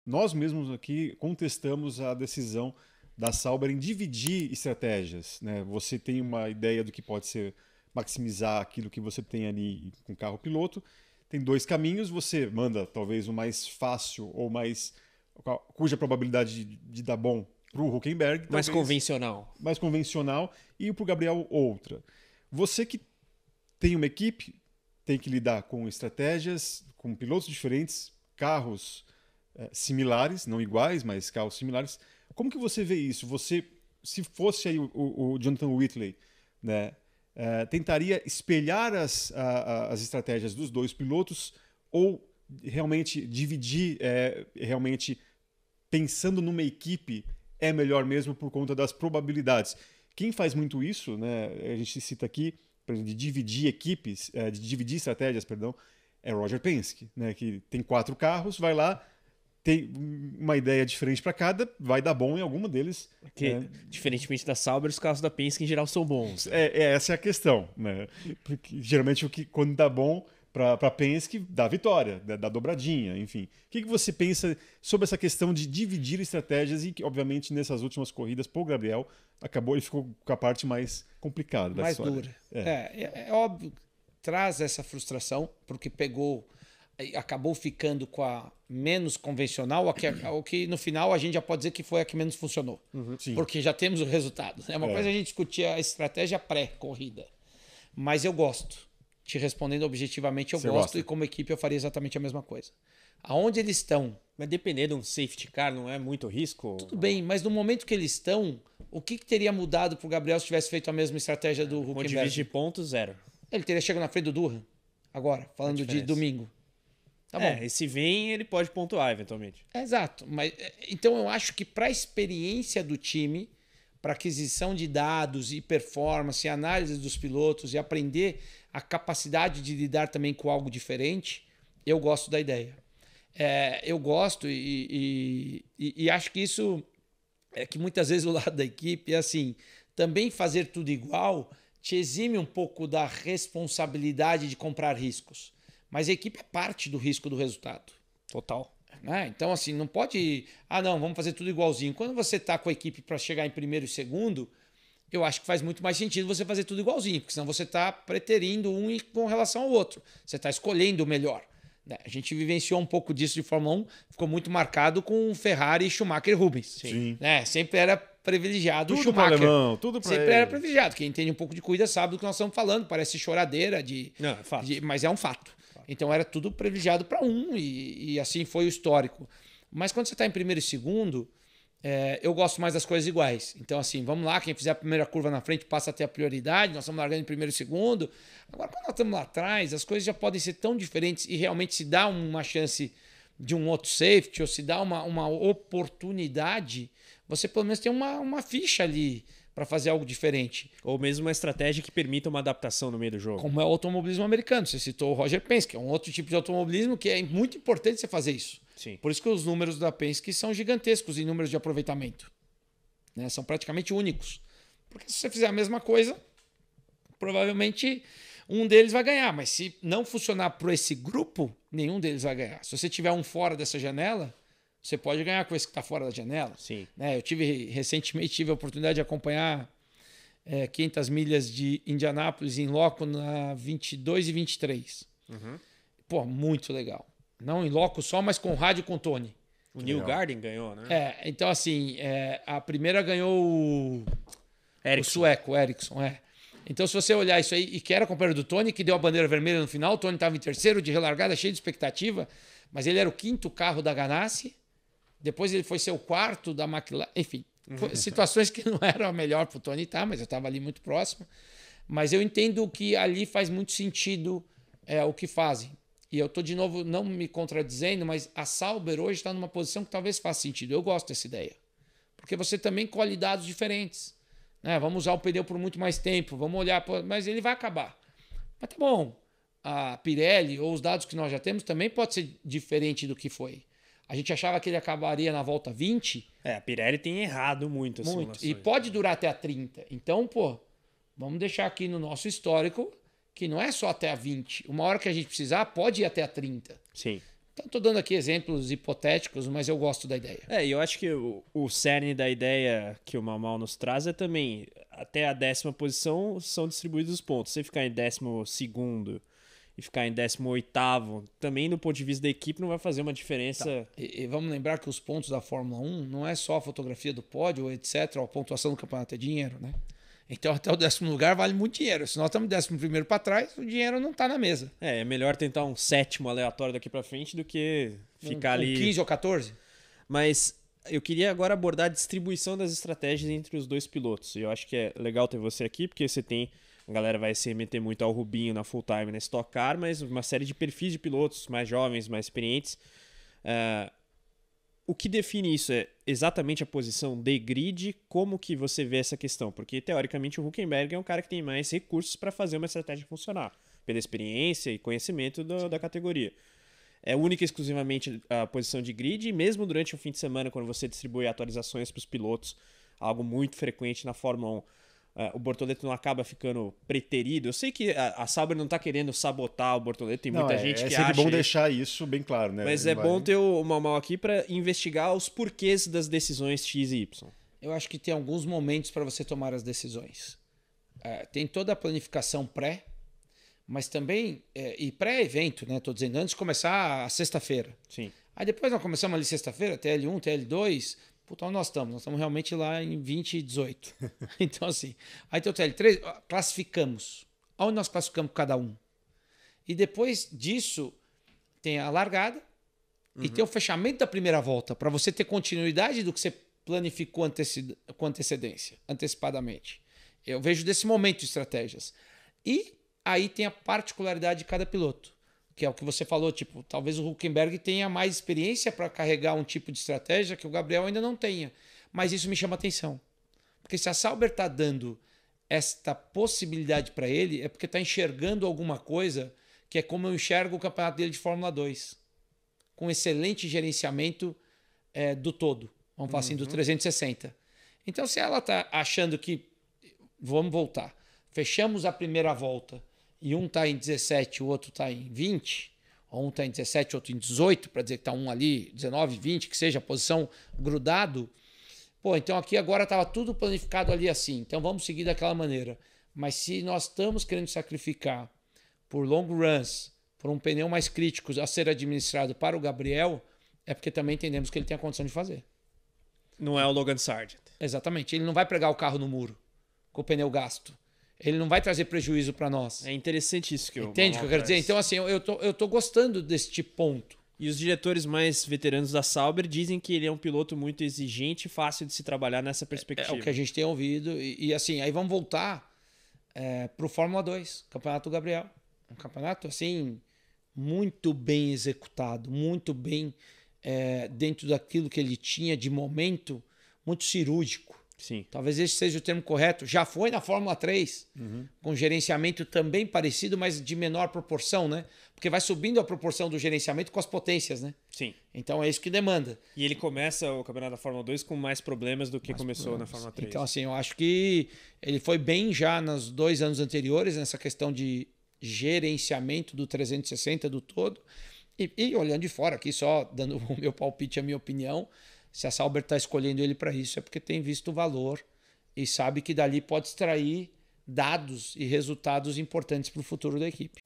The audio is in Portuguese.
nós mesmos aqui contestamos a decisão da Sauber em dividir estratégias, né? Você tem uma ideia do que pode ser maximizar aquilo que você tem ali com o carro piloto. Tem dois caminhos, você manda talvez o mais fácil ou mais cuja probabilidade de dar bom para o Hülkenberg, Mais convencional. Mais convencional, e para o Gabriel outra. Você que tem uma equipe, tem que lidar com estratégias, com pilotos diferentes, carros similares, não iguais, mas carros similares. Como que você vê isso? Você, se fosse aí o Jonathan Whitley, né, tentaria espelhar as estratégias dos dois pilotos ou realmente dividir, realmente pensando numa equipe é melhor mesmo por conta das probabilidades? Quem faz muito isso, né, a gente cita aqui, de dividir equipes, de dividir estratégias, perdão, é Roger Penske, né, que tem 4 carros, vai lá, tem uma ideia diferente para cada, vai dar bom em alguma deles. Porque, diferentemente da Sauber, os carros da Penske em geral são bons. Né? Essa é a questão, né? Porque, geralmente quando dá bom para Penske, dá vitória, dá dobradinha, enfim. O que você pensa sobre essa questão de dividir estratégias e que, obviamente, nessas últimas corridas, o Gabriel ele ficou com a parte mais complicada da história. Mais dura. É óbvio, traz essa frustração, porque acabou ficando com a menos convencional, o que no final a gente já pode dizer que foi a que menos funcionou. Porque já temos o resultado. É uma coisa a gente discutir a estratégia pré-corrida. Mas eu gosto. Te respondendo objetivamente, eu gosto. E como equipe eu faria exatamente a mesma coisa. Aonde eles estão... Mas depender de um safety car não é muito risco? Tudo bem, mas no momento que eles estão, o que teria mudado para o Gabriel se tivesse feito a mesma estratégia do Hülkenberg? Ponto de vista de pontos, 0. Ele teria chegado na frente do Durham. Agora, falando de domingo. Tá bom. E se vem, ele pode pontuar eventualmente. Exato. Mas, então eu acho que para a experiência do time, para aquisição de dados e performance, análise dos pilotos e aprender a capacidade de lidar também com algo diferente, eu gosto da ideia. Eu gosto e acho que isso é que muitas vezes o lado da equipe é assim, também fazer tudo igual te exime um pouco da responsabilidade de comprar riscos. Mas a equipe é parte do risco do resultado. Total. Então, assim, não pode... não, vamos fazer tudo igualzinho. Quando você está com a equipe para chegar em primeiro e segundo, eu acho que faz muito mais sentido você fazer tudo igualzinho, porque senão você está preterindo um com relação ao outro. Você está escolhendo o melhor. A gente vivenciou um pouco disso de Fórmula 1, ficou muito marcado com Ferrari, Schumacher e Rubens. Sim. Sempre era privilegiado tudo o Schumacher. Alemão, tudo para Sempre era privilegiado. Quem entende um pouco de corrida sabe do que nós estamos falando. Parece choradeira, mas é um fato. Então era tudo privilegiado para um e assim foi o histórico. Mas quando você está em primeiro e segundo, eu gosto mais das coisas iguais. Então assim, vamos lá, quem fizer a primeira curva na frente passa a ter a prioridade, nós estamos largando em primeiro e segundo. Agora, quando nós estamos lá atrás, as coisas já podem ser tão diferentes e realmente se dá uma chance de um outro safety ou se dá uma oportunidade, você pelo menos tem uma ficha ali para fazer algo diferente. Ou mesmo uma estratégia que permita uma adaptação no meio do jogo. Como é o automobilismo americano. Você citou o Roger Penske, que é um outro tipo de automobilismo que é muito importante você fazer isso. Sim. Por isso que os números da Penske são gigantescos em números de aproveitamento. São praticamente únicos. Porque se você fizer a mesma coisa, provavelmente um deles vai ganhar. Mas se não funcionar para esse grupo, nenhum deles vai ganhar. Se você tiver um fora dessa janela, você pode ganhar com esse que está fora da janela. Sim. Eu recentemente tive a oportunidade de acompanhar 500 milhas de Indianápolis em loco na 22 e 23. Muito legal. Não em loco só, mas com rádio e com Tony. O Neil Garden ganhou, né? Então assim, a primeira ganhou o sueco, o Ericsson. Então se você olhar isso aí, e que era companheiro do Tony, que deu a bandeira vermelha no final, o Tony estava em terceiro, de relargada, cheio de expectativa, mas ele era o 5º carro da Ganassi. Depois ele foi ser o 4º da McLaren. Enfim, situações que não eram a melhor para o Tony estar, mas eu estava ali muito próximo. Mas eu entendo que ali faz muito sentido o que fazem. E eu estou, de novo, não me contradizendo, mas a Sauber hoje está numa posição que talvez faça sentido. Eu gosto dessa ideia. Porque você também colhe dados diferentes. Vamos usar o pneu por muito mais tempo, vamos olhar... Mas ele vai acabar. Mas tá bom. A Pirelli ou os dados que nós já temos também pode ser diferente do que foi. A gente achava que ele acabaria na volta 20. A Pirelli tem errado muito. E pode durar até a 30. Então, vamos deixar aqui no nosso histórico que não é só até a 20. Uma hora que a gente precisar, pode ir até a 30. Sim. Então, estou dando aqui exemplos hipotéticos, mas eu gosto da ideia. E eu acho que o cerne da ideia que o Mamal nos traz é também, até a 10ª posição são distribuídos os pontos. Se ficar em 12º e ficar em 18º, também do ponto de vista da equipe não vai fazer uma diferença. Tá. E vamos lembrar que os pontos da Fórmula 1 não é só a fotografia do pódio, etc. A pontuação do campeonato é dinheiro, né? Então até o 10º lugar vale muito dinheiro. Se nós estamos 11º para trás, o dinheiro não está na mesa. É melhor tentar um 7º aleatório daqui para frente do que ficar ali... 15 ou 14? Mas eu queria agora abordar a distribuição das estratégias entre os dois pilotos. E eu acho que é legal ter você aqui, porque você tem... A galera vai se remeter muito ao Rubinho na full time, na Stock Car, mas uma série de perfis de pilotos mais jovens, mais experientes. O que define isso é exatamente a posição de grid, como que você vê essa questão? Porque, teoricamente, o Hülkenberg é um cara que tem mais recursos para fazer uma estratégia funcionar, pela experiência e conhecimento da categoria. É única e exclusivamente a posição de grid, e mesmo durante o fim de semana, quando você distribui atualizações para os pilotos, algo muito frequente na Fórmula 1, o Bortoleto não acaba ficando preterido. Eu sei que a Sauber não está querendo sabotar o Bortoleto, tem muita gente que acha... É sempre bom deixar isso bem claro, né? Mas bom ter o Mamal aqui para investigar os porquês das decisões X e Y. Eu acho que tem alguns momentos para você tomar as decisões. Tem toda a planificação pré, mas também... e pré-evento, né? Estou dizendo, antes de começar a sexta-feira. Sim. Aí depois nós começamos ali sexta-feira, TL1, TL2... Puta, onde nós estamos? Nós estamos realmente lá em 2018. Então, assim, aí tem o TL3, classificamos. Onde nós classificamos cada um? E depois disso, tem a largada e tem o fechamento da primeira volta, para você ter continuidade do que você planificou com antecedência, antecipadamente. Eu vejo desse momento estratégias. E aí tem a particularidade de cada piloto, que é o que você falou, tipo, talvez o Hülkenberg tenha mais experiência para carregar um tipo de estratégia que o Gabriel ainda não tenha. Mas isso me chama atenção. Porque se a Sauber está dando esta possibilidade para ele, é porque está enxergando alguma coisa que é como eu enxergo o campeonato dele de Fórmula 2. Com excelente gerenciamento do todo. Vamos falar assim, do 360. Então, se ela está achando que... Vamos voltar. Fechamos a primeira volta e um está em 17, o outro está em 20, ou um está em 17, outro em 18, para dizer que está um ali, 19, 20, que seja a posição grudado. Pô, então aqui agora estava tudo planificado ali assim, então vamos seguir daquela maneira. Mas se nós estamos querendo sacrificar por long runs, por um pneu mais crítico a ser administrado para o Gabriel, é porque também entendemos que ele tem a condição de fazer. Não é o Logan Sargent. Exatamente, ele não vai pregar o carro no muro com o pneu gasto. Ele não vai trazer prejuízo para nós. É interessante isso que eu... Entende o que eu quero dizer? Então, assim, eu tô gostando deste ponto. E os diretores mais veteranos da Sauber dizem que ele é um piloto muito exigente e fácil de se trabalhar nessa perspectiva. É o que a gente tem ouvido. E assim, aí vamos voltar para o Fórmula 2, Campeonato do Gabriel. Um campeonato, assim, muito bem executado, muito bem dentro daquilo que ele tinha de momento, muito cirúrgico. Sim. Talvez esse seja o termo correto. Já foi na Fórmula 3, com gerenciamento também parecido, mas de menor proporção, né? Porque vai subindo a proporção do gerenciamento com as potências, né? Sim. Então é isso que demanda. E ele começa o campeonato da Fórmula 2 com mais problemas do que começou na Fórmula 3. Então, assim, eu acho que ele foi bem já nos 2 anos anteriores, nessa questão de gerenciamento do 360 do todo. E olhando de fora aqui, só dando o meu palpite, a minha opinião, se a Sauber está escolhendo ele para isso, é porque tem visto o valor e sabe que dali pode extrair dados e resultados importantes para o futuro da equipe.